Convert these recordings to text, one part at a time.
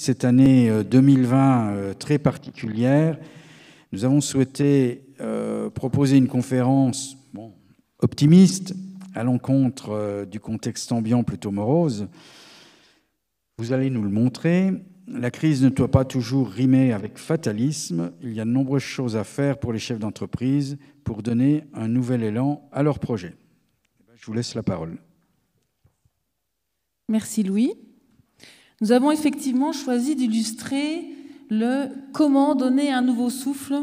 Cette année 2020 très particulière, nous avons souhaité proposer une conférence optimiste à l'encontre du contexte ambiant plutôt morose. Vous allez nous le montrer. La crise ne doit pas toujours rimer avec fatalisme. Il y a de nombreuses choses à faire pour les chefs d'entreprise pour donner un nouvel élan à leur projet. Je vous laisse la parole. Merci Louis. Nous avons effectivement choisi d'illustrer le comment donner un nouveau souffle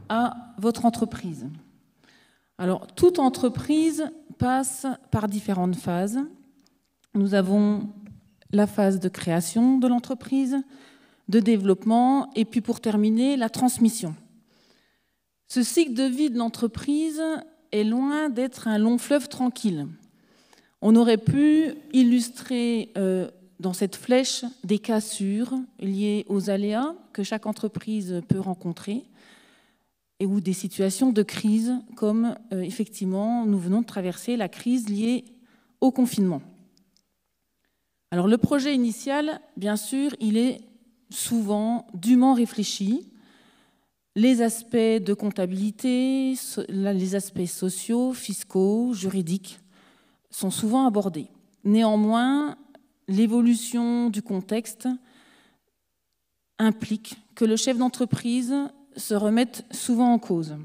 à votre entreprise. Alors, toute entreprise passe par différentes phases. Nous avons la phase de création de l'entreprise, de développement, et puis pour terminer, la transmission. Ce cycle de vie de l'entreprise est loin d'être un long fleuve tranquille. On aurait pu illustrer dans cette flèche des cassures liées aux aléas que chaque entreprise peut rencontrer et ou des situations de crise comme effectivement nous venons de traverser la crise liée au confinement. Alors le projet initial, bien sûr, il est souvent dûment réfléchi. Les aspects de comptabilité, les aspects sociaux, fiscaux, juridiques sont souvent abordés. Néanmoins, l'évolution du contexte implique que le chef d'entreprise se remette souvent en cause.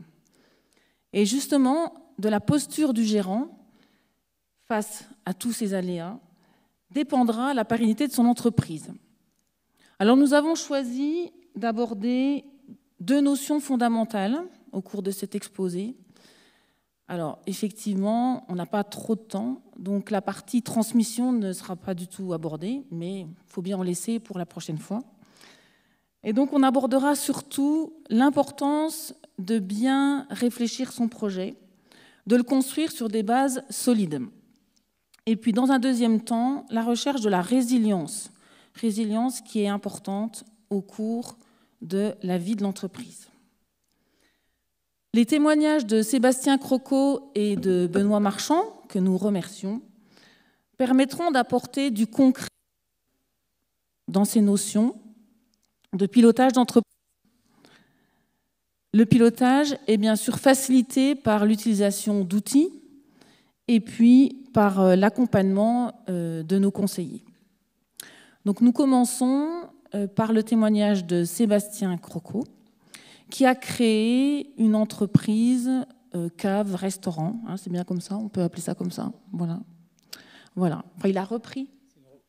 Et justement, de la posture du gérant face à tous ces aléas dépendra la pérennité de son entreprise. Alors nous avons choisi d'aborder deux notions fondamentales au cours de cet exposé. Alors effectivement, on n'a pas trop de temps, donc la partie transmission ne sera pas du tout abordée, mais il faut bien en laisser pour la prochaine fois. Et donc on abordera surtout l'importance de bien réfléchir son projet, de le construire sur des bases solides. Et puis dans un deuxième temps, la recherche de la résilience qui est importante au cours de la vie de l'entreprise. Les témoignages de Sébastien Croco et de Benoît Marchand, que nous remercions, permettront d'apporter du concret dans ces notions de pilotage d'entreprise. Le pilotage est bien sûr facilité par l'utilisation d'outils et puis par l'accompagnement de nos conseillers. Donc nous commençons par le témoignage de Sébastien Croco, qui a créé une entreprise cave-restaurant. Hein, c'est bien comme ça, on peut appeler ça comme ça. Voilà. Enfin, il a repris,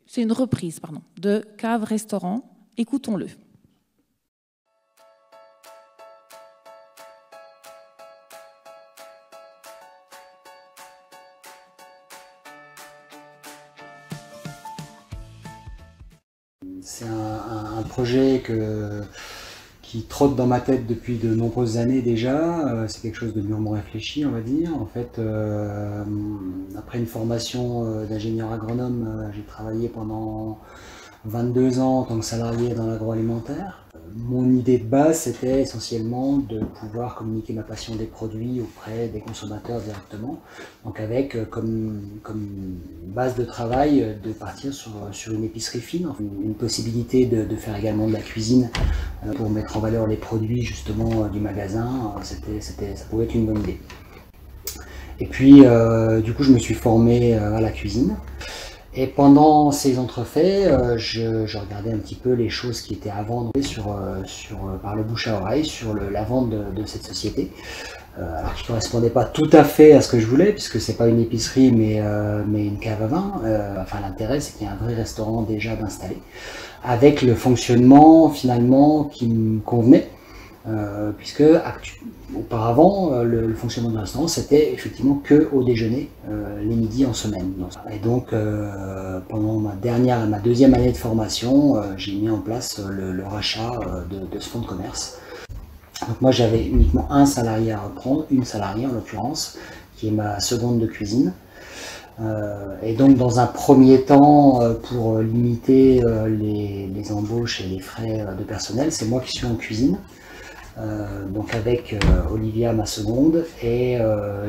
c'est une reprise, pardon, de cave-restaurant. Écoutons-le. C'est un projet qui trotte dans ma tête depuis de nombreuses années déjà. C'est quelque chose de mûrement réfléchi, on va dire. En fait, après une formation d'ingénieur agronome, j'ai travaillé pendant 22 ans en tant que salarié dans l'agroalimentaire. Mon idée de base, c'était essentiellement de pouvoir communiquer ma passion des produits auprès des consommateurs directement. Donc avec comme base de travail de partir sur une épicerie fine, une possibilité de faire également de la cuisine pour mettre en valeur les produits justement du magasin. Ça pouvait être une bonne idée. Et puis du coup je me suis formé à la cuisine. Et pendant ces entrefaits, je regardais un petit peu les choses qui étaient à vendre par le bouche à oreille sur la vente de cette société. Alors qui ne correspondait pas tout à fait à ce que je voulais, puisque c'est pas une épicerie mais une cave à vin. Enfin l'intérêt c'est qu'il y a un vrai restaurant déjà d'installer, avec le fonctionnement finalement qui me convenait. Puisque auparavant, le fonctionnement du restaurant, c'était effectivement que au déjeuner, les midis en semaine. Et donc, pendant ma deuxième année de formation, j'ai mis en place le rachat de ce fonds de commerce. Donc moi, j'avais uniquement un salarié à reprendre, une salariée en l'occurrence, qui est ma seconde de cuisine. Et donc, dans un premier temps, pour limiter les embauches et les frais de personnel, c'est moi qui suis en cuisine. Donc avec Olivia, ma seconde, et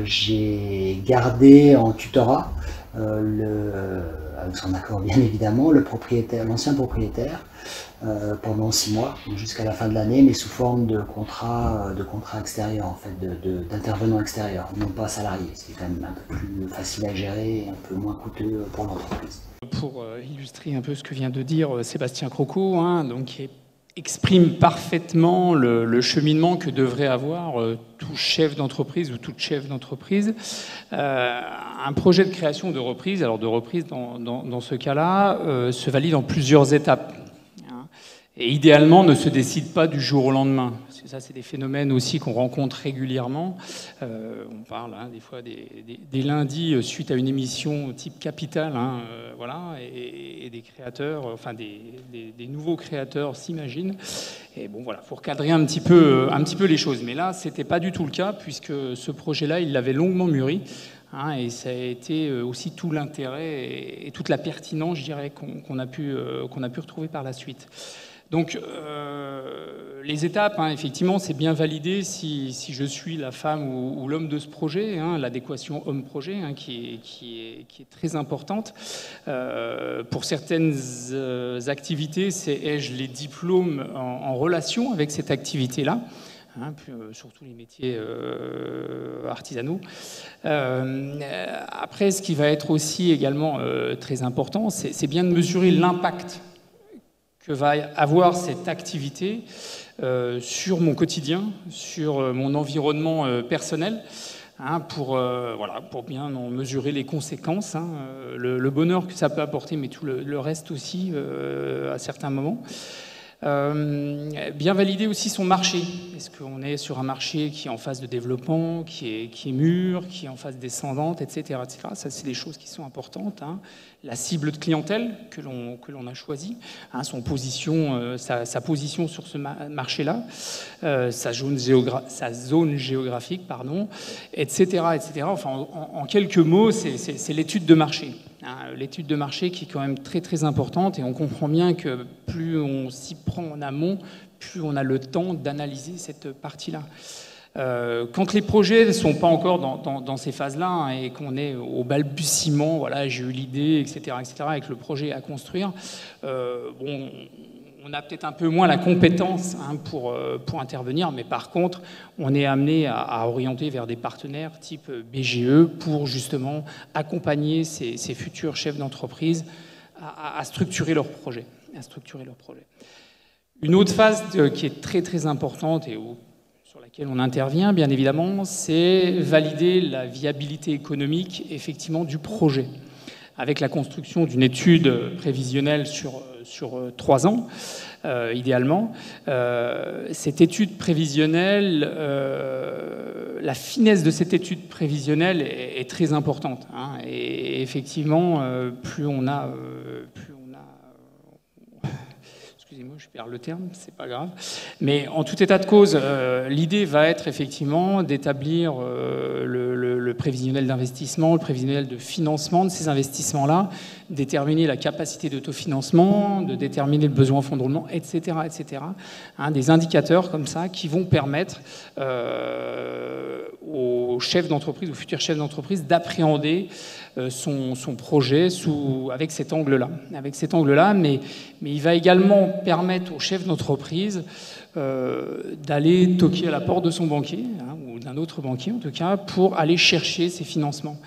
j'ai gardé en tutorat avec son accord bien évidemment, l'ancien propriétaire, pendant 6 mois, jusqu'à la fin de l'année, mais sous forme de contrat extérieur, en fait, d'intervenant extérieur, non pas salarié, ce qui est quand même un peu plus facile à gérer et un peu moins coûteux pour l'entreprise. Pour illustrer un peu ce que vient de dire Sébastien Croco, donc, qui exprime parfaitement le cheminement que devrait avoir tout chef d'entreprise ou toute chef d'entreprise. Un projet de création de reprise, alors de reprise dans ce cas-là, se valide en plusieurs étapes. Et idéalement, ne se décide pas du jour au lendemain. Parce que ça, c'est des phénomènes aussi qu'on rencontre régulièrement. On parle des fois des lundis suite à une émission type Capital, voilà, et des créateurs, enfin des nouveaux créateurs s'imaginent. Et bon, voilà, faut recadrer un petit peu les choses. Mais là, c'était pas du tout le cas, puisque ce projet-là, il l'avait longuement mûri. Et ça a été aussi tout l'intérêt et toute la pertinence, je dirais, qu'on a pu retrouver par la suite. Donc, les étapes, effectivement, c'est bien validé si je suis la femme ou l'homme de ce projet, l'adéquation homme-projet, qui est très importante. Pour certaines activités, ai-je les diplômes en relation avec cette activité-là, surtout les métiers artisanaux. Après, ce qui va être aussi également très important, c'est bien de mesurer l'impact que va avoir cette activité sur mon quotidien, sur mon environnement personnel, pour bien en mesurer les conséquences, le bonheur que ça peut apporter, mais tout le reste aussi à certains moments. Bien valider aussi son marché. Est-ce qu'on est sur un marché qui est en phase de développement, qui est mûr, qui est en phase descendante, etc. Ça, c'est des choses qui sont importantes. La cible de clientèle que l'on a choisie, sa position sur ce marché-là, sa zone géographique, etc. Enfin, en quelques mots, c'est l'étude de marché. L'étude de marché qui est quand même très très importante, et on comprend bien que plus on s'y prend en amont, plus on a le temps d'analyser cette partie-là. Quand les projets ne sont pas encore dans ces phases-là, et qu'on est au balbutiement, voilà, j'ai eu l'idée, etc., avec le projet à construire, on a peut-être un peu moins la compétence pour intervenir, mais par contre, on est amené à orienter vers des partenaires type BGE pour justement accompagner ces futurs chefs d'entreprise à structurer leurs projets. Une autre phase qui est très très importante et sur laquelle on intervient, bien évidemment, c'est valider la viabilité économique effectivement du projet, avec la construction d'une étude prévisionnelle sur 3 ans, idéalement. Cette étude prévisionnelle, la finesse de cette étude prévisionnelle est très importante. Et effectivement, plus on a excusez-moi, je perds le terme, c'est pas grave. Mais en tout état de cause, l'idée va être effectivement d'établir le prévisionnel d'investissement, le prévisionnel de financement de ces investissements-là, déterminer la capacité d'autofinancement, de déterminer le besoin en fonds de roulement, etc. Des indicateurs comme ça qui vont permettre aux chefs d'entreprise, aux futurs chefs d'entreprise, d'appréhender son projet avec cet angle-là. Mais il va également permettre aux chefs d'entreprise d'aller toquer à la porte de son banquier, ou d'un autre banquier en tout cas, pour aller chercher ses financements.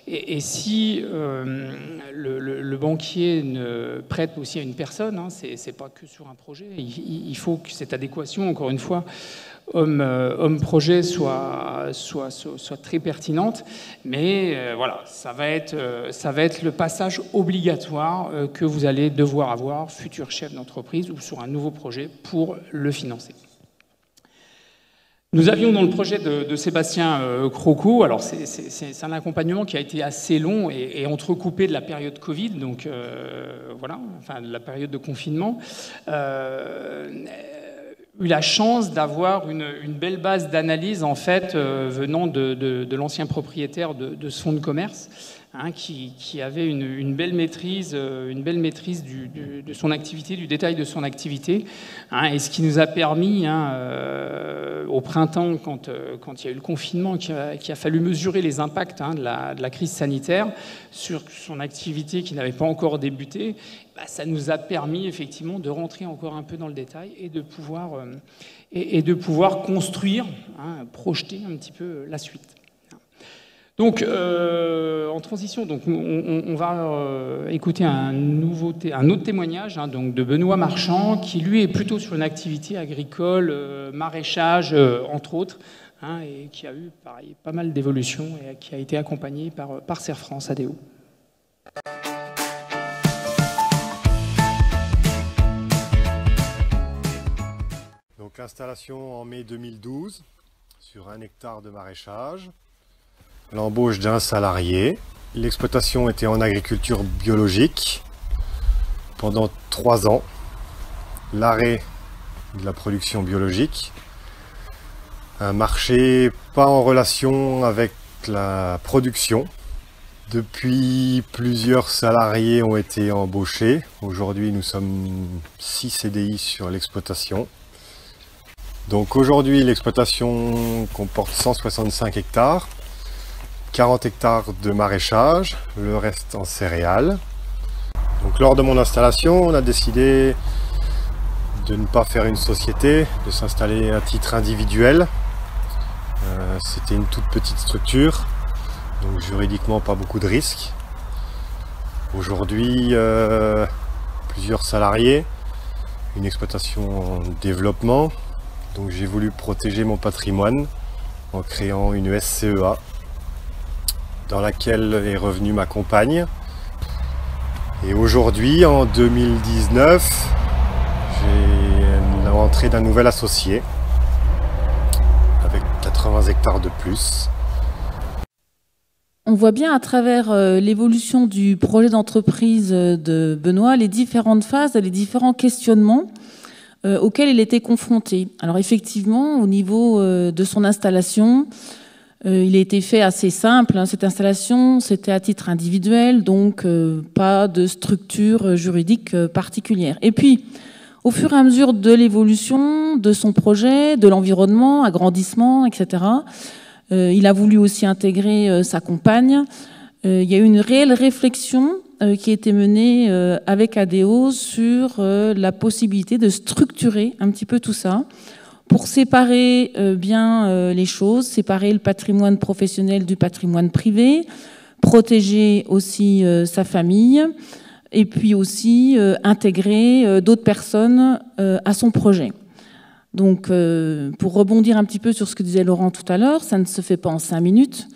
Et si le banquier ne prête aussi à une personne, c'est pas que sur un projet, il faut que cette adéquation, encore une fois, homme-projet soit très pertinente, mais voilà, ça va être le passage obligatoire que vous allez devoir avoir, futur chef d'entreprise ou sur un nouveau projet, pour le financer. Nous avions dans le projet de Sébastien Croco, alors c'est un accompagnement qui a été assez long et entrecoupé de la période Covid, donc voilà, enfin de la période de confinement. Eu la chance d'avoir une belle base d'analyse en fait venant de l'ancien propriétaire de ce fonds de commerce, hein, qui avait une belle maîtrise de son activité, du détail de son activité, hein, et ce qui nous a permis, au printemps, quand il y a eu le confinement, qu'il a fallu mesurer les impacts, hein, de la crise sanitaire sur son activité qui n'avait pas encore débuté, ça nous a permis effectivement de rentrer encore un peu dans le détail et de pouvoir construire, hein, projeter un petit peu la suite. Donc, en transition, donc, on va écouter un autre témoignage, hein, donc de Benoît Marchand, qui lui est plutôt sur une activité agricole, maraîchage, entre autres, hein, et qui a eu pareil, pas mal d'évolutions et qui a été accompagné par Serre France ADO. Donc installation en mai 2012 sur 1 hectare de maraîchage. L'embauche d'un salarié. L'exploitation était en agriculture biologique pendant 3 ans. L'arrêt de la production biologique. Un marché pas en relation avec la production. Depuis, plusieurs salariés ont été embauchés. Aujourd'hui, nous sommes 6 CDI sur l'exploitation. Donc aujourd'hui, l'exploitation comporte 165 hectares. 40 hectares de maraîchage, le reste en céréales. Donc lors de mon installation, on a décidé de ne pas faire une société, de s'installer à titre individuel. C'était une toute petite structure, donc juridiquement pas beaucoup de risques. Aujourd'hui, plusieurs salariés, une exploitation en développement. Donc j'ai voulu protéger mon patrimoine en créant une SCEA dans laquelle est revenue ma compagne. Et aujourd'hui, en 2019, j'ai l'entrée d'un nouvel associé avec 80 hectares de plus. On voit bien à travers l'évolution du projet d'entreprise de Benoît les différentes phases, les différents questionnements auxquels il était confronté. Alors effectivement, au niveau de son installation, il a été fait assez simple. Cette installation, c'était à titre individuel, donc pas de structure juridique particulière. Et puis, au fur et à mesure de l'évolution de son projet, de l'environnement, agrandissement, etc., il a voulu aussi intégrer sa compagne. Il y a eu une réelle réflexion qui a été menée avec ADO sur la possibilité de structurer un petit peu tout ça, pour séparer bien les choses, séparer le patrimoine professionnel du patrimoine privé, protéger aussi sa famille, et puis aussi intégrer d'autres personnes à son projet. Donc, pour rebondir un petit peu sur ce que disait Laurent tout à l'heure, ça ne se fait pas en 5 minutes.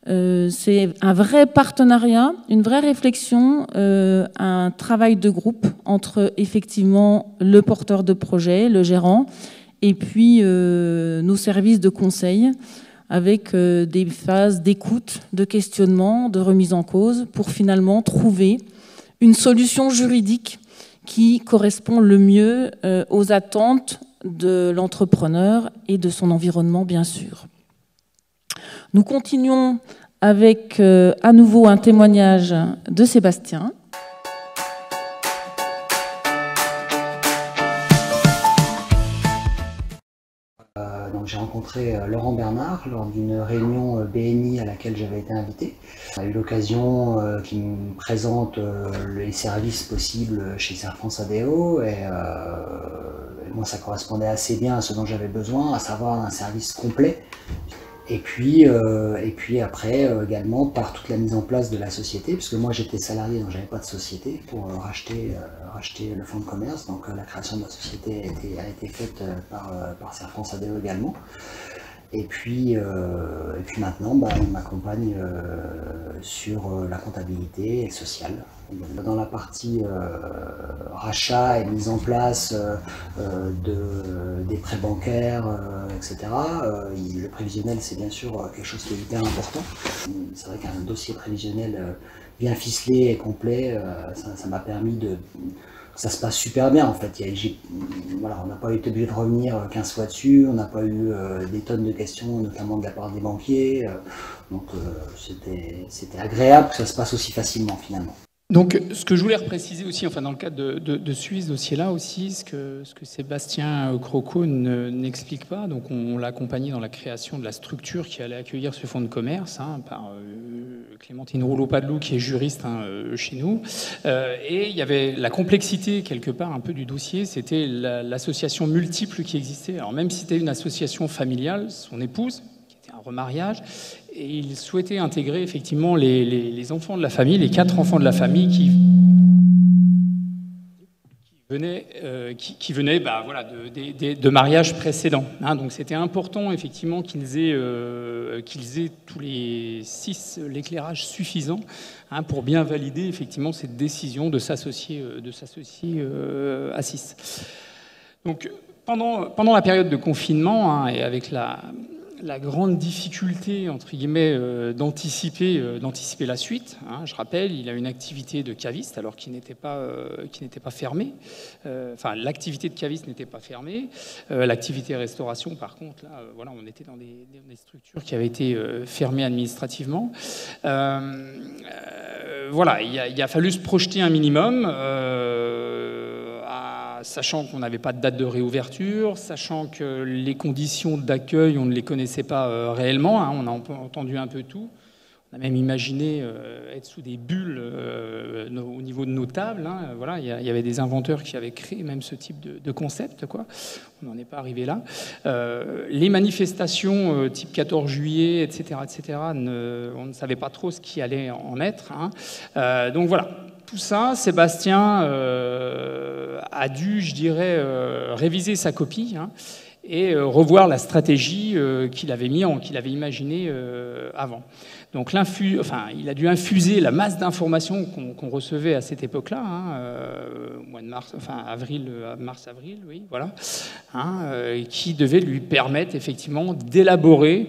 C'est un vrai partenariat, une vraie réflexion, un travail de groupe entre effectivement le porteur de projet, le gérant, et puis nos services de conseil avec des phases d'écoute, de questionnement, de remise en cause pour finalement trouver une solution juridique qui correspond le mieux aux attentes de l'entrepreneur et de son environnement, bien sûr. Nous continuons avec à nouveau un témoignage de Sébastien. Donc j'ai rencontré Laurent Bernard lors d'une réunion BNI à laquelle j'avais été invité. On a eu l'occasion qu'il me présente les services possibles chez Serre France ADO et moi ça correspondait assez bien à ce dont j'avais besoin, à savoir un service complet. Et puis après également par toute la mise en place de la société, puisque moi j'étais salarié donc j'avais pas de société pour racheter le fonds de commerce, donc la création de la société a été faite par Serre France ADO également. Et puis maintenant on m'accompagne sur la comptabilité et sociale. Dans la partie rachat et mise en place des prêts bancaires, etc. Le prévisionnel, c'est bien sûr quelque chose qui est hyper important. C'est vrai qu'un dossier prévisionnel bien ficelé et complet, ça m'a permis ça se passe super bien en fait. Voilà, on n'a pas été obligé de revenir 15 fois dessus, on n'a pas eu des tonnes de questions, notamment de la part des banquiers. Donc c'était agréable que ça se passe aussi facilement finalement. Donc, ce que je voulais repréciser aussi, enfin, dans le cadre de ce dossier-là aussi, ce que Sébastien Croco n'explique pas, donc on l'a accompagné dans la création de la structure qui allait accueillir ce fonds de commerce, par Clémentine Rouleau-Padelou, qui est juriste chez nous. Et il y avait la complexité, quelque part, un peu du dossier, c'était l'association multiple qui existait. Alors, même si c'était une association familiale, son épouse, qui était un remariage, et il souhaitait intégrer effectivement les enfants de la famille, les 4 enfants de la famille qui venaient voilà, de mariages précédents. Donc c'était important effectivement qu'ils aient tous les 6 l'éclairage suffisant pour bien valider effectivement cette décision de s'associer à 6. Donc pendant la période de confinement et avec la grande difficulté, entre guillemets, d'anticiper la suite. Je rappelle, il a une activité de caviste, alors qu'il n'était pas fermé. Enfin, l'activité de caviste n'était pas fermée. L'activité restauration, par contre, là, voilà, on était dans des structures qui avaient été fermées administrativement. Voilà, il a fallu se projeter un minimum, sachant qu'on n'avait pas de date de réouverture, sachant que les conditions d'accueil, on ne les connaissait pas réellement, on a entendu un peu tout. On a même imaginé être sous des bulles au niveau de nos tables. Voilà, il y avait des inventeurs qui avaient créé même ce type de concept, quoi. On n'en est pas arrivé là. Les manifestations type 14 juillet, etc., on ne savait pas trop ce qui allait en être. Donc voilà. Tout ça, Sébastien a dû, je dirais, réviser sa copie et revoir la stratégie qu'il avait imaginée avant. Donc il a dû infuser la masse d'informations qu'on recevait à cette époque-là, au mois de mars, mars-avril, oui, voilà, qui devait lui permettre effectivement d'élaborer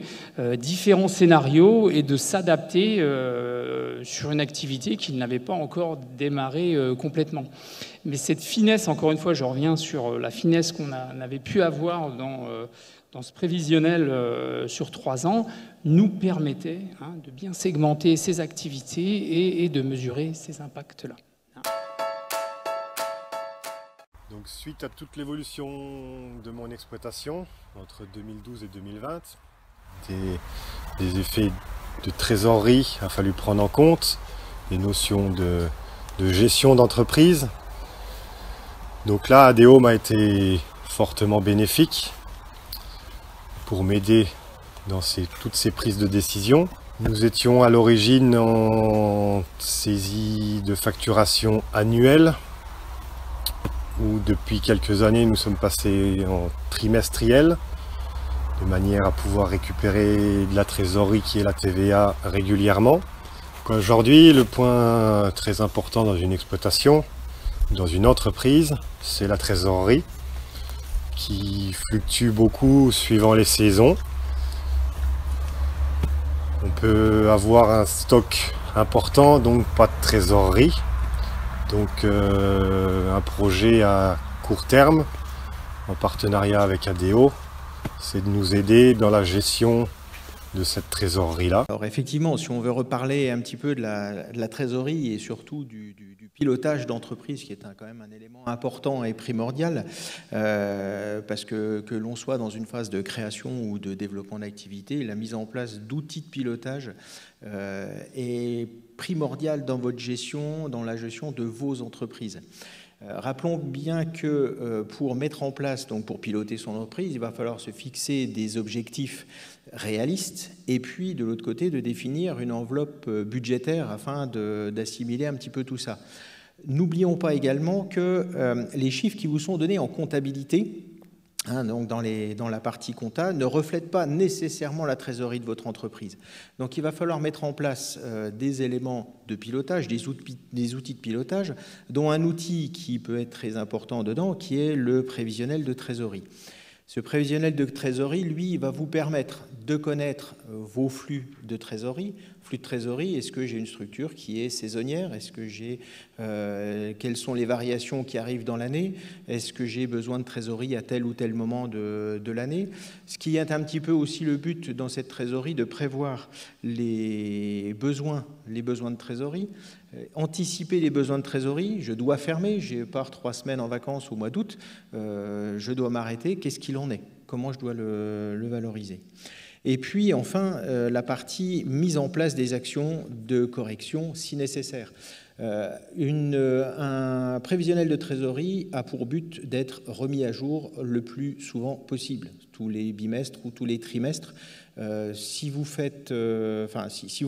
différents scénarios et de s'adapter sur une activité qu'il n'avait pas encore démarré complètement. Mais cette finesse, encore une fois, je reviens sur la finesse qu'on avait pu avoir dans ce prévisionnel sur 3 ans, nous permettait de bien segmenter ces activités et de mesurer ces impacts-là. Donc, suite à toute l'évolution de mon exploitation entre 2012 et 2020, des effets de trésorerie a fallu prendre en compte, des notions de gestion d'entreprise. Donc là, ADO m'a été fortement bénéfique pour m'aider dans toutes ces prises de décision. Nous étions à l'origine en saisie de facturation annuelle, où depuis quelques années nous sommes passés en trimestriel, de manière à pouvoir récupérer de la trésorerie qui est la TVA régulièrement. Aujourd'hui, le point très important dans une exploitation, dans une entreprise, c'est la trésorerie, qui fluctue beaucoup suivant les saisons. On peut avoir un stock important, donc pas de trésorerie. Donc un projet à court terme, en partenariat avec ADO, c'est de nous aider dans la gestion de cette trésorerie-là. Alors effectivement, si on veut reparler un petit peu de la trésorerie et surtout du pilotage d'entreprise, qui est quand même un élément important et primordial, parce que l'on soit dans une phase de création ou de développement d'activité, la mise en place d'outils de pilotage est primordiale dans votre gestion, dans la gestion de vos entreprises. Rappelons bien que pour mettre en place, donc pour piloter son entreprise, il va falloir se fixer des objectifs réalistes et puis de l'autre côté de définir une enveloppe budgétaire afin d'assimiler un petit peu tout ça. N'oublions pas également que les chiffres qui vous sont donnés en comptabilité, donc dans la partie compta, ne reflètent pas nécessairement la trésorerie de votre entreprise. Donc il va falloir mettre en place des éléments de pilotage, des outils de pilotage, dont un outil qui peut être très important dedans, qui est le prévisionnel de trésorerie. Ce prévisionnel de trésorerie, lui, il va vous permettre de connaître vos flux de trésorerie. Flux de trésorerie, est-ce que j'ai une structure qui est saisonnière? Est-ce que j'ai quelles sont les variations qui arrivent dans l'année? Est-ce que j'ai besoin de trésorerie à tel ou tel moment de l'année? Ce qui est un petit peu aussi le but dans cette trésorerie, de prévoir les besoins de trésorerie, anticiper les besoins de trésorerie. Je dois fermer, je pars 3 semaines en vacances au mois d'août, je dois m'arrêter, qu'est-ce qu'il en est? Comment je dois le valoriser? Et puis enfin, la partie mise en place des actions de correction si nécessaire. Un prévisionnel de trésorerie a pour but d'être remis à jour le plus souvent possible, tous les bimestres ou tous les trimestres. Si vous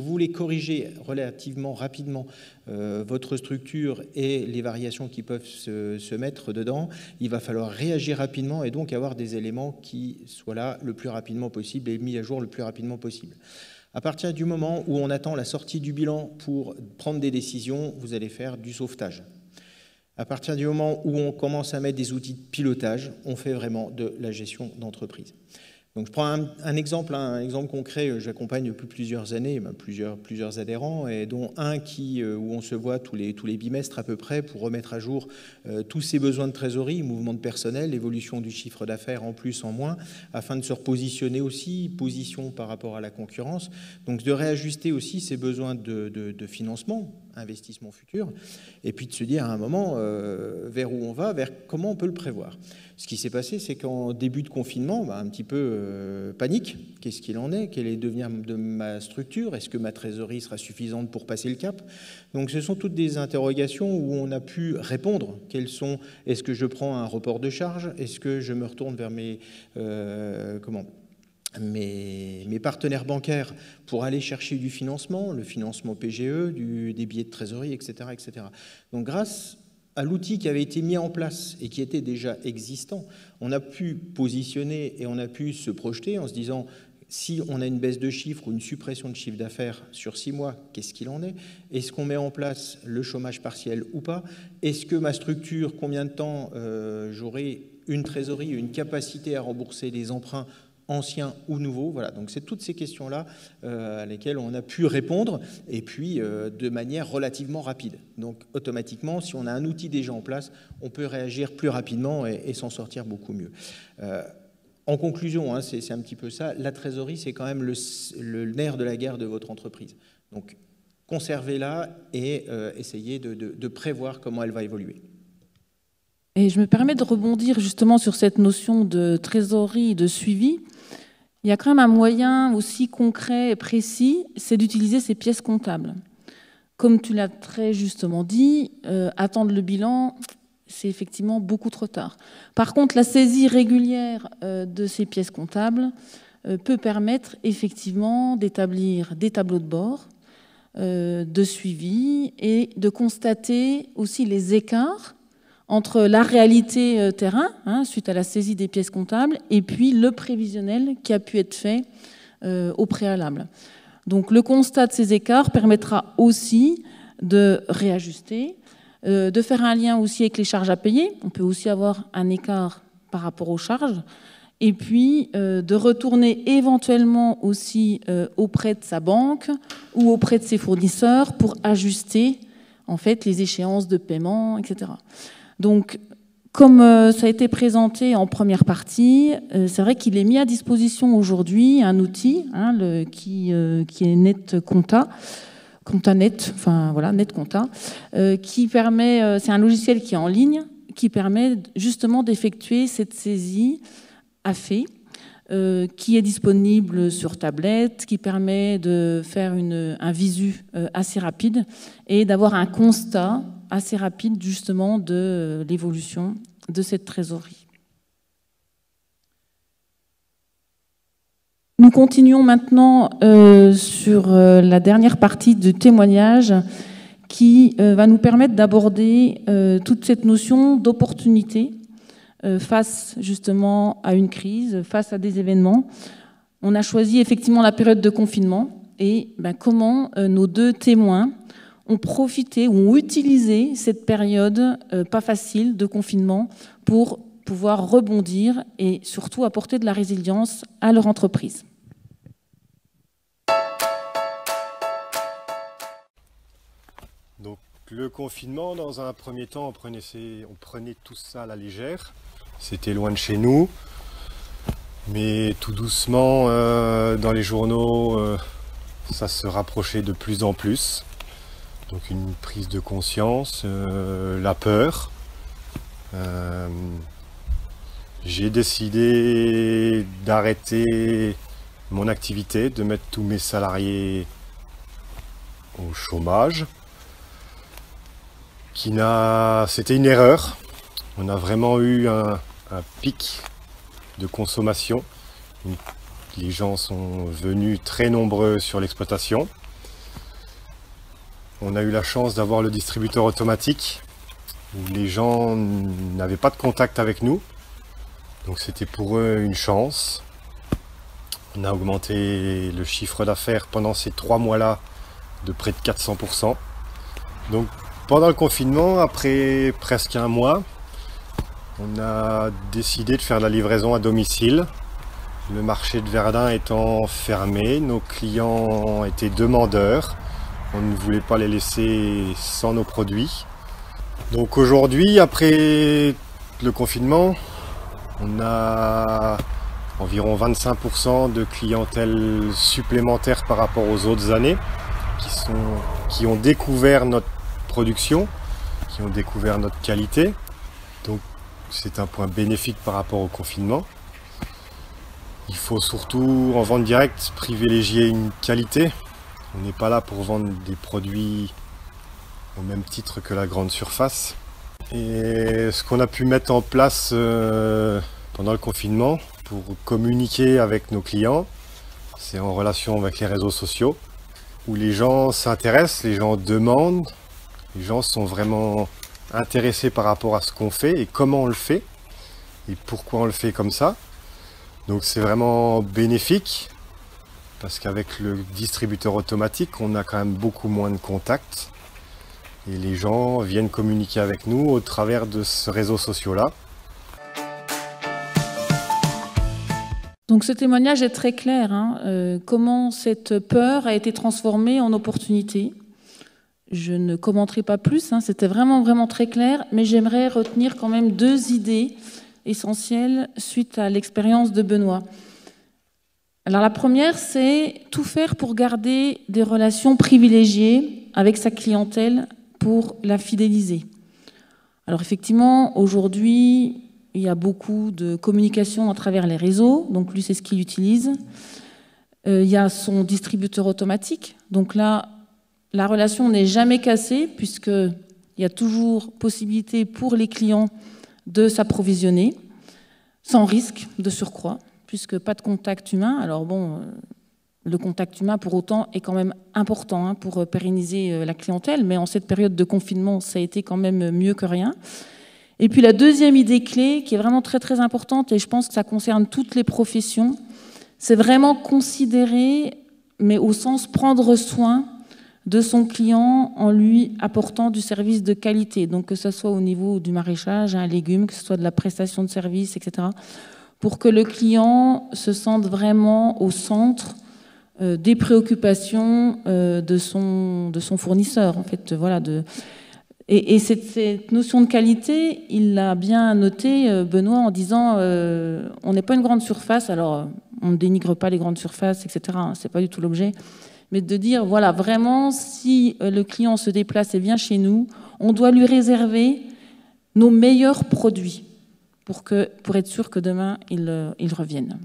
voulez corriger relativement rapidement votre structure et les variations qui peuvent se mettre dedans, il va falloir réagir rapidement et donc avoir des éléments qui soient là le plus rapidement possible et mis à jour le plus rapidement possible. À partir du moment où on attend la sortie du bilan pour prendre des décisions, vous allez faire du sauvetage. À partir du moment où on commence à mettre des outils de pilotage, on fait vraiment de la gestion d'entreprise. Donc je prends un exemple concret. J'accompagne depuis plusieurs années, plusieurs adhérents, et dont un où on se voit tous les bimestres à peu près pour remettre à jour tous ses besoins de trésorerie, mouvement de personnel, évolution du chiffre d'affaires en plus, en moins, afin de se repositionner aussi, position par rapport à la concurrence, donc de réajuster aussi ses besoins de financement, investissement futur, et puis de se dire à un moment vers où on va, vers comment on peut le prévoir. Ce qui s'est passé, c'est qu'en début de confinement, un petit peu panique. Qu'est-ce qu'il en est? Quel est le devenir de ma structure? Est-ce que ma trésorerie sera suffisante pour passer le cap? Donc ce sont toutes des interrogations où on a pu répondre. Est-ce que je prends un report de charge? Est-ce que je me retourne vers mes partenaires bancaires pour aller chercher du financement, le financement PGE, des billets de trésorerie, etc., etc. Donc grâce à l'outil qui avait été mis en place et qui était déjà existant, on a pu positionner et on a pu se projeter en se disant, si on a une baisse de chiffre ou une suppression de chiffre d'affaires sur 6 mois, qu'est-ce qu'il en est? Est-ce qu'on met en place le chômage partiel ou pas? Est-ce que ma structure, combien de temps j'aurai une trésorerie, une capacité à rembourser les emprunts anciens ou nouveaux? Voilà, donc c'est toutes ces questions-là à lesquelles on a pu répondre, et puis de manière relativement rapide. Donc automatiquement, si on a un outil déjà en place, on peut réagir plus rapidement et s'en sortir beaucoup mieux. En conclusion, c'est un petit peu ça, la trésorerie, c'est quand même le nerf de la guerre de votre entreprise. Donc conservez-la et essayez de prévoir comment elle va évoluer. Et je me permets de rebondir justement sur cette notion de trésorerie et de suivi. Il y a quand même un moyen aussi concret et précis, c'est d'utiliser ces pièces comptables. Comme tu l'as très justement dit, attendre le bilan, c'est effectivement beaucoup trop tard. Par contre, la saisie régulière de ces pièces comptables peut permettre effectivement d'établir des tableaux de bord, de suivi et de constater aussi les écarts entre la réalité terrain, suite à la saisie des pièces comptables, et puis le prévisionnel qui a pu être fait au préalable. Donc le constat de ces écarts permettra aussi de réajuster, de faire un lien aussi avec les charges à payer. On peut aussi avoir un écart par rapport aux charges, et puis de retourner éventuellement aussi auprès de sa banque ou auprès de ses fournisseurs pour ajuster en fait les échéances de paiement, etc. Donc, comme ça a été présenté en première partie, c'est vrai qu'il est mis à disposition aujourd'hui un outil qui est NetConta, ContaNet, enfin voilà, NetConta, qui permet, c'est un logiciel qui est en ligne, qui permet justement d'effectuer cette saisie à fait, qui est disponible sur tablette, qui permet de faire un visu assez rapide et d'avoir un constat assez rapide justement de l'évolution de cette trésorerie. Nous continuons maintenant sur la dernière partie du témoignage qui va nous permettre d'aborder toute cette notion d'opportunité face justement à une crise, face à des événements. On a choisi effectivement la période de confinement et comment nos deux témoins ont profité ou ont utilisé cette période pas facile de confinement pour pouvoir rebondir et surtout apporter de la résilience à leur entreprise. Donc le confinement, dans un premier temps, on prenait tout ça à la légère. C'était loin de chez nous. Mais tout doucement, dans les journaux, ça se rapprochait de plus en plus. Donc une prise de conscience, la peur. J'ai décidé d'arrêter mon activité, de mettre tous mes salariés au chômage. C'était une erreur. On a vraiment eu un pic de consommation. Les gens sont venus très nombreux sur l'exploitation. On a eu la chance d'avoir le distributeur automatique où les gens n'avaient pas de contact avec nous. Donc c'était pour eux une chance. On a augmenté le chiffre d'affaires pendant ces 3 mois-là de près de 400%. Donc pendant le confinement, après presque un mois, on a décidé de faire de la livraison à domicile. Le marché de Verdun étant fermé, nos clients étaient demandeurs. On ne voulait pas les laisser sans nos produits. Donc aujourd'hui, après le confinement, on a environ 25% de clientèle supplémentaire par rapport aux autres années qui ont découvert notre production, qui ont découvert notre qualité. Donc c'est un point bénéfique par rapport au confinement. Il faut surtout, en vente directe, privilégier une qualité. On n'est pas là pour vendre des produits au même titre que la grande surface. Et ce qu'on a pu mettre en place pendant le confinement pour communiquer avec nos clients, c'est en relation avec les réseaux sociaux, où les gens s'intéressent, les gens demandent, les gens sont vraiment intéressés par rapport à ce qu'on fait et comment on le fait et pourquoi on le fait comme ça. Donc c'est vraiment bénéfique parce qu'avec le distributeur automatique, on a quand même beaucoup moins de contacts et les gens viennent communiquer avec nous au travers de ce réseau social-là. Donc ce témoignage est très clair, hein, comment cette peur a été transformée en opportunité. Je ne commenterai pas plus, hein, c'était vraiment très clair, mais j'aimerais retenir quand même 2 idées essentielles suite à l'expérience de Benoît. Alors la première, c'est tout faire pour garder des relations privilégiées avec sa clientèle pour la fidéliser. Alors effectivement, aujourd'hui, il y a beaucoup de communication à travers les réseaux, donc lui, c'est ce qu'il utilise. Il y a son distributeur automatique, donc là, la relation n'est jamais cassée puisqu'il y a toujours possibilité pour les clients de s'approvisionner sans risque de surcroît, puisque pas de contact humain. Alors bon, le contact humain pour autant est quand même important hein, pour pérenniser la clientèle, mais en cette période de confinement, ça a été quand même mieux que rien. Et puis la deuxième idée clé, qui est vraiment très importante, et je pense que ça concerne toutes les professions, c'est vraiment considérer, mais au sens prendre soin de son client en lui apportant du service de qualité, donc que ce soit au niveau du maraîchage, un légume, que ce soit de la prestation de service, etc., pour que le client se sente vraiment au centre des préoccupations de son fournisseur. En fait, voilà, et cette notion de qualité, il l'a bien noté, Benoît, en disant on n'est pas une grande surface, alors on ne dénigre pas les grandes surfaces, etc., hein, c'est pas du tout l'objet, mais de dire, voilà, vraiment, si le client se déplace et vient chez nous, on doit lui réserver nos meilleurs produits pour être sûr que demain, il revienne.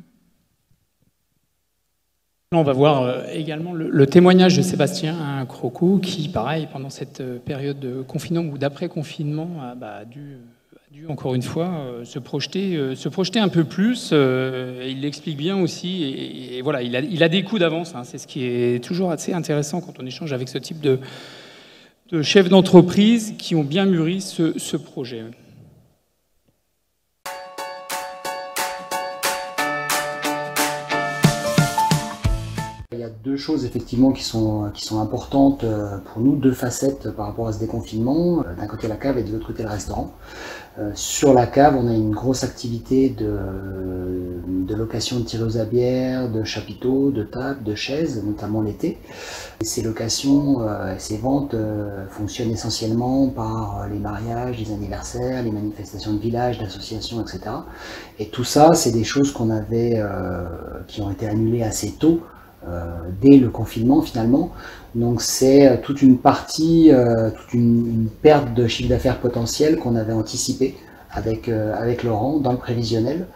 On va voir également le témoignage de Sébastien Crocou, qui, pareil, pendant cette période de confinement ou d'après-confinement, a dû encore une fois se projeter un peu plus. Il l'explique bien aussi, et voilà, il a des coups d'avance. Hein, c'est ce qui est toujours assez intéressant quand on échange avec ce type de chefs d'entreprise qui ont bien mûri ce projet. Il y a deux choses effectivement qui sont importantes pour nous, deux facettes par rapport à ce déconfinement. D'un côté la cave et de l'autre côté le restaurant. Sur la cave, on a une grosse activité de location de tireuses à bière, de chapiteaux, de tables, de chaises, notamment l'été. Et ces locations, ces ventes fonctionnent essentiellement par les mariages, les anniversaires, les manifestations de village, d'associations, etc. Et tout ça, c'est des choses qu'on avait, qui ont été annulées assez tôt, dès le confinement finalement. Donc c'est toute une partie, toute une perte de chiffre d'affaires potentiel qu'on avait anticipé avec Laurent dans le prévisionnel.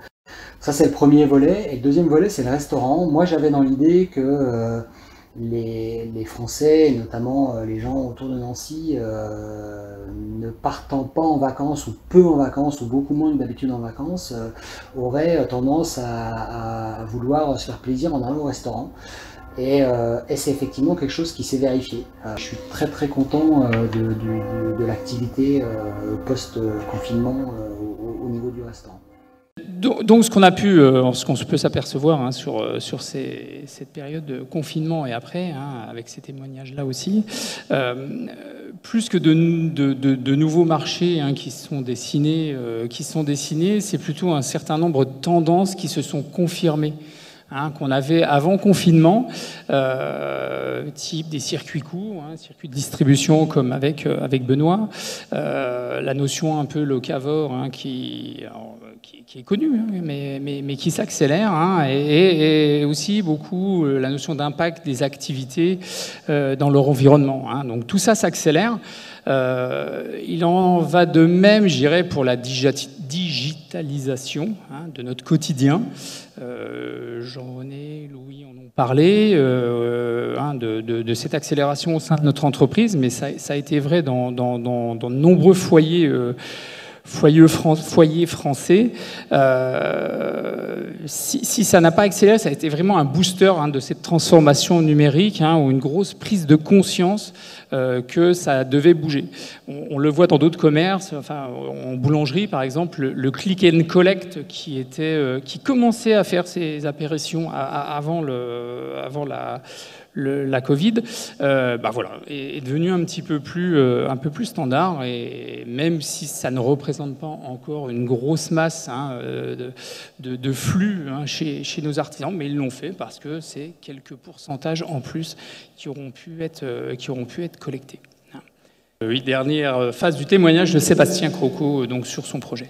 Ça c'est le premier volet. Et le deuxième volet c'est le restaurant. Moi j'avais dans l'idée que les Français, et notamment les gens autour de Nancy, ne partant pas en vacances ou peu en vacances ou beaucoup moins que d'habitude en vacances, auraient tendance à vouloir se faire plaisir en allant au restaurant. Et c'est effectivement quelque chose qui s'est vérifié. Je suis très très content de l'activité post-confinement au niveau du restaurant. Donc ce qu'on peut s'apercevoir sur cette période de confinement et après, avec ces témoignages-là aussi, plus que de nouveaux marchés qui sont dessinés, c'est plutôt un certain nombre de tendances qui se sont confirmées. Qu'on avait avant confinement, type des circuits courts, circuits de distribution comme avec Benoît, la notion un peu locavore qui est connue, mais qui s'accélère, et aussi beaucoup la notion d'impact des activités dans leur environnement. Donc tout ça s'accélère. Il en va de même, je dirais, pour la digitalisation de notre quotidien. Jean-René, Louis en ont parlé de cette accélération au sein de notre entreprise, mais ça a été vrai dans de nombreux foyers français. Si ça n'a pas accéléré, ça a été vraiment un booster de cette transformation numérique, ou une grosse prise de conscience que ça devait bouger. On le voit dans d'autres commerces, en boulangerie par exemple, le click and collect qui commençait à faire ses apparitions avant la Covid, est devenu un peu plus standard, et même si ça ne représente pas encore une grosse masse de flux chez nos artisans, mais ils l'ont fait parce que c'est quelques pourcentages en plus qui auront pu être collectés. Oui, dernière phase du témoignage de Sébastien Croco donc sur son projet.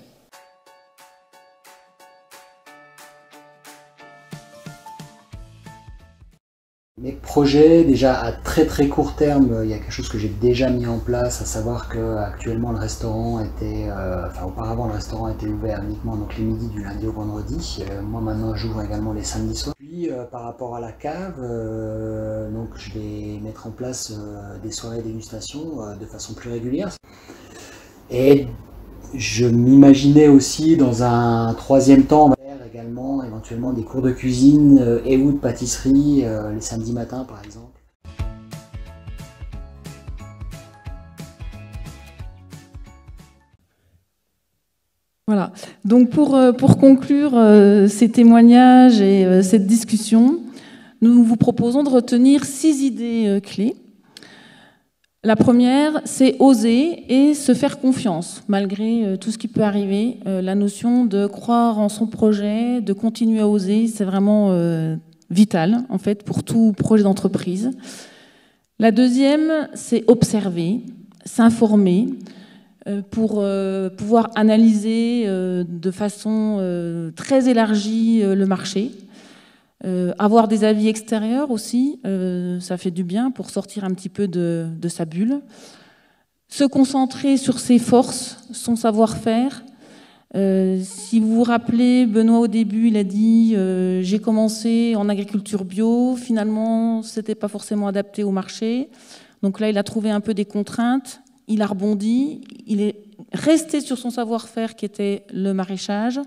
Mes projets, déjà à très très court terme, il y a quelque chose que j'ai déjà mis en place, à savoir que actuellement le restaurant était, auparavant le restaurant était ouvert uniquement donc les midis du lundi au vendredi. Moi maintenant j'ouvre également les samedis soirs. Puis par rapport à la cave, donc je vais mettre en place des soirées dégustation de façon plus régulière. Et je m'imaginais aussi dans un troisième temps également éventuellement des cours de cuisine et ou de pâtisserie les samedis matins par exemple. Voilà, donc pour conclure ces témoignages et cette discussion, nous vous proposons de retenir 6 idées clés. La première, c'est oser et se faire confiance, malgré tout ce qui peut arriver. La notion de croire en son projet, de continuer à oser, c'est vraiment vital, en fait, pour tout projet d'entreprise. La deuxième, c'est observer, s'informer, pour pouvoir analyser de façon très élargie le marché. Avoir des avis extérieurs aussi, ça fait du bien pour sortir un petit peu de sa bulle. Se concentrer sur ses forces, son savoir-faire. Si vous vous rappelez, Benoît au début, il a dit j'ai commencé en agriculture bio, finalement c'était pas forcément adapté au marché. Donc là il a trouvé un peu des contraintes, il a rebondi, il est resté sur son savoir-faire qui était le maraîchage,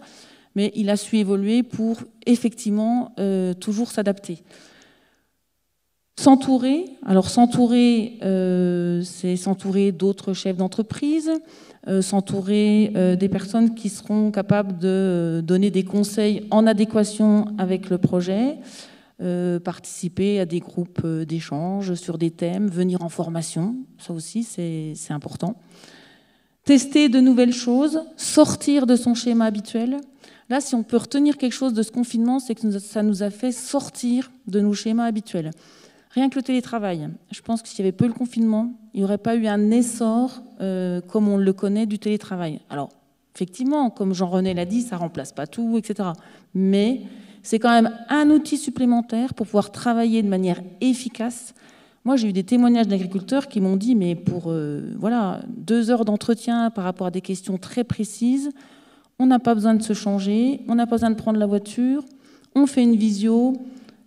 mais il a su évoluer pour effectivement toujours s'adapter. S'entourer, alors s'entourer, c'est s'entourer d'autres chefs d'entreprise, s'entourer des personnes qui seront capables de donner des conseils en adéquation avec le projet, participer à des groupes d'échange sur des thèmes, venir en formation, ça aussi c'est important. Tester de nouvelles choses, sortir de son schéma habituel. Là, si on peut retenir quelque chose de ce confinement, c'est que ça nous a fait sortir de nos schémas habituels. Rien que le télétravail. Je pense que s'il n'y avait pas eu le confinement, il n'y aurait pas eu un essor comme on le connaît du télétravail. Alors, effectivement, comme Jean-René l'a dit, ça ne remplace pas tout, etc. Mais c'est quand même un outil supplémentaire pour pouvoir travailler de manière efficace. Moi, j'ai eu des témoignages d'agriculteurs qui m'ont dit, mais pour 2 heures d'entretien par rapport à des questions très précises, on n'a pas besoin de se changer, on n'a pas besoin de prendre la voiture, on fait une visio,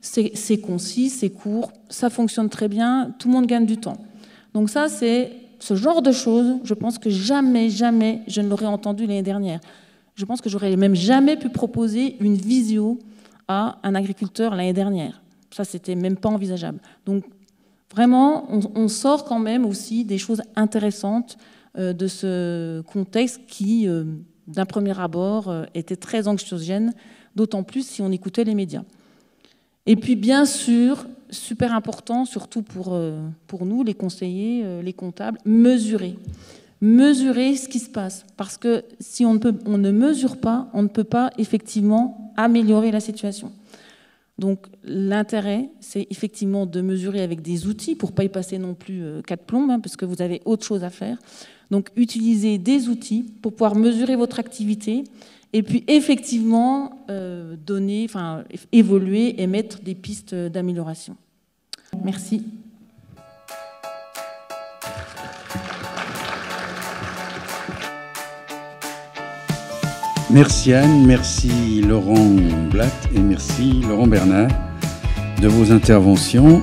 c'est concis, c'est court, ça fonctionne très bien, tout le monde gagne du temps. Donc ça, c'est ce genre de choses, je pense que jamais je ne l'aurais entendu l'année dernière. Je pense que j'aurais même jamais pu proposer une visio à un agriculteur l'année dernière. Ça, c'était même pas envisageable. Donc, vraiment, on sort quand même aussi des choses intéressantes de ce contexte qui, d'un premier abord, était très anxiogène, d'autant plus si on écoutait les médias. Et puis, bien sûr, super important, surtout pour nous, les conseillers, les comptables, mesurer ce qui se passe. Parce que si on ne mesure pas, on ne peut pas effectivement améliorer la situation. Donc l'intérêt, c'est effectivement de mesurer avec des outils pour ne pas y passer non plus 4 plombes, parce que vous avez autre chose à faire. Donc utiliser des outils pour pouvoir mesurer votre activité et puis effectivement évoluer et mettre des pistes d'amélioration. Merci. Merci Anne, merci Laurent Blatt et merci Laurent Bernard de vos interventions.